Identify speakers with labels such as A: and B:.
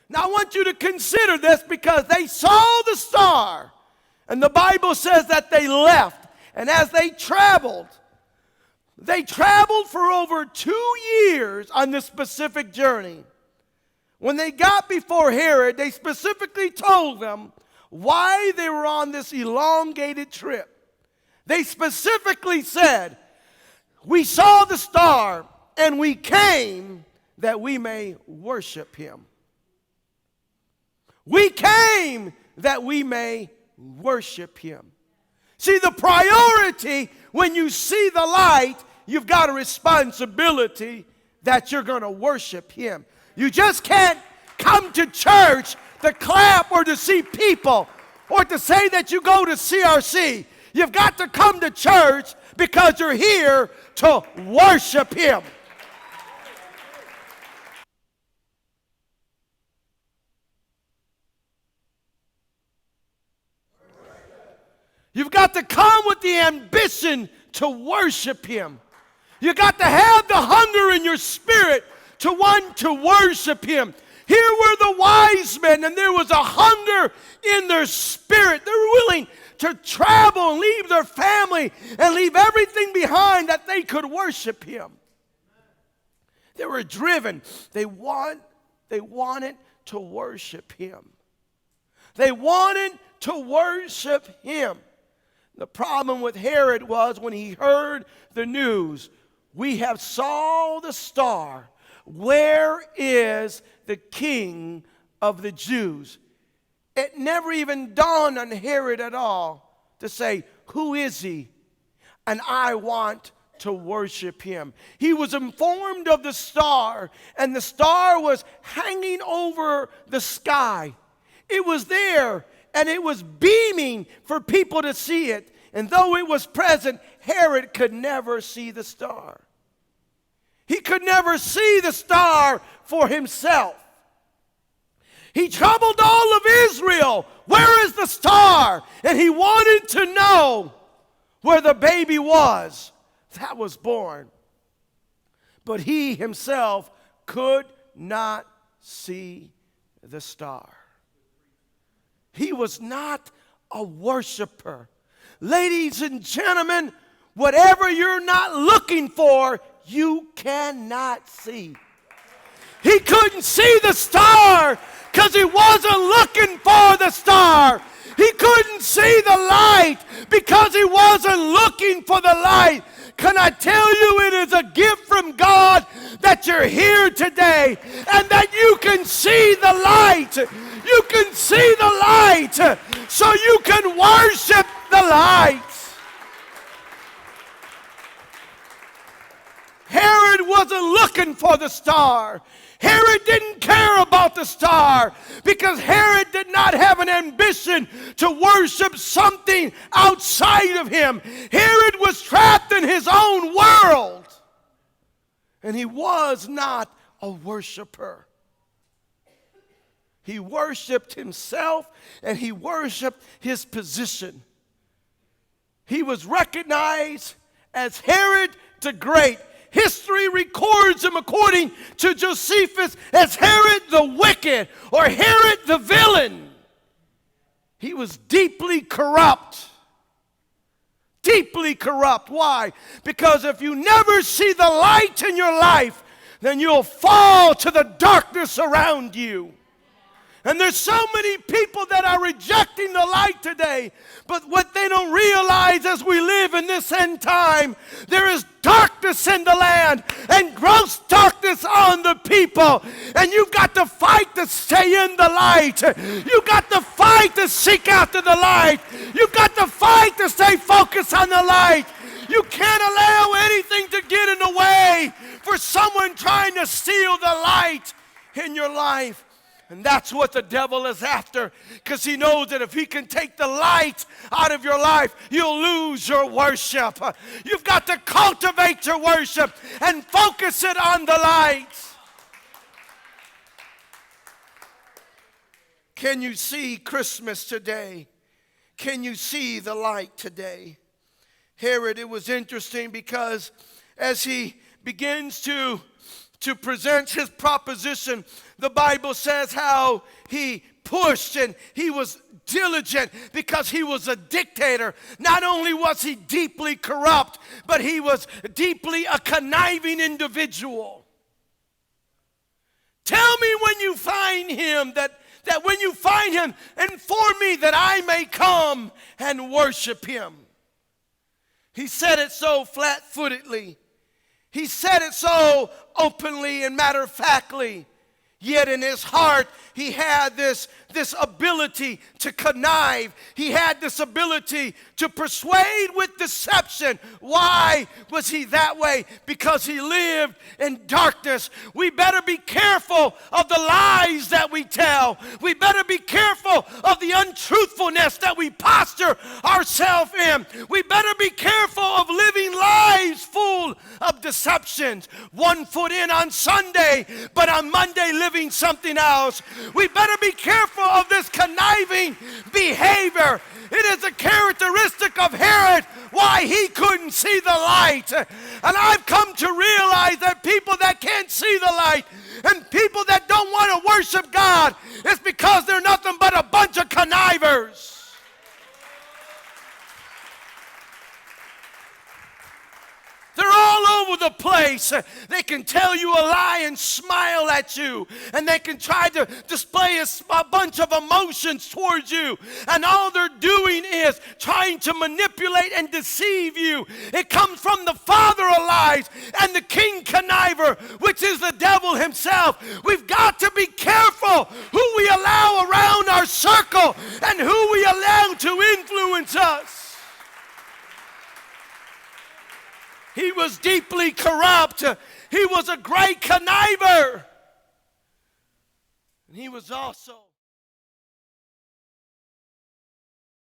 A: Now I want you to consider this, because they saw the star, and the Bible says that they left. And as they traveled for over 2 years on this specific journey. When they got before Herod, they specifically told them why they were on this elongated trip. They specifically said, "We saw the star, and we came that we may worship him." We came that we may worship him. See, the priority when you see the light, you've got a responsibility that you're going to worship him. You just can't come to church to clap or to see people or to say that you go to CRC. You've got to come to church because you're here to worship him. You've got to come with the ambition to worship him. You've got to have the hunger in your spirit to want to worship him. Here were the wise men, and there was a hunger in their spirit. They were willing to travel and leave their family and leave everything behind that they could worship him. They were driven. They wanted to worship him. They wanted to worship him. The problem with Herod was when he heard the news, "We have saw the star. Where is the King of the Jews?" It never even dawned on Herod at all to say, "Who is he? And I want to worship him." He was informed of the star, and the star was hanging over the sky. It was there, and it was beaming for people to see it. And though it was present, Herod could never see the star. He could never see the star for himself. He troubled all of Israel. Where is the star? And he wanted to know where the baby was that was born. But he himself could not see the star. He was not a worshiper. Ladies and gentlemen, whatever you're not looking for, you cannot see. He couldn't see the star because he wasn't looking for the star. He couldn't see the light because he wasn't looking for the light. Can I tell you, it is a gift from God that you're here today and that you can see the light. You can see the light so you can worship the light. Herod wasn't looking for the star. Herod didn't care about the star because Herod did not have an ambition to worship something outside of him. Herod was trapped in his own world, and he was not a worshiper. He worshiped himself, and he worshiped his position. He was recognized as Herod the Great. History records him, according to Josephus, as Herod the Wicked or Herod the Villain. He was deeply corrupt. Deeply corrupt. Why? Because if you never see the light in your life, then you'll fall to the darkness around you. And there's so many people that are rejecting the light today. But what they don't realize as we live in this end time, there is darkness in the land and gross darkness on the people. And you've got to fight to stay in the light. You've got to fight to seek after the light. You've got to fight to stay focused on the light. You can't allow anything to get in the way for someone trying to steal the light in your life. And that's what the devil is after, because he knows that if he can take the light out of your life, you'll lose your worship. You've got to cultivate your worship and focus it on the light. Can you see Christmas today? Can you see the light today? Herod, it was interesting because as he begins to to present his proposition, the Bible says how he pushed and he was diligent because he was a dictator. Not only was he deeply corrupt, but he was deeply a conniving individual. Tell me when you find him that when you find him, inform me that I may come and worship him. He said it so flat-footedly. He said it so openly and matter-of-factly. Yet in his heart, he had this ability to connive. He had this ability to persuade with deception. Why was he that way? Because he lived in darkness. We better be careful of the lies that we tell. We better be careful of the untruthfulness that we posture ourselves in. We better be careful of living lives full of deceptions. One foot in on Sunday, but on Monday living something else. We better be careful of this conniving behavior. It is a characteristic of Herod why he couldn't see the light. And I've come to realize that people that can't see the light and people that don't want to worship God, it's because they're nothing but a bunch of connivers. They're all over the place. They can tell you a lie and smile at you. And they can try to display a bunch of emotions towards you. And all they're doing is trying to manipulate and deceive you. It comes from the father of lies and the king conniver, which is the devil himself. We've got to be careful who we allow around our circle and who we allow to influence us. He was deeply corrupt. He was a great conniver. And he was also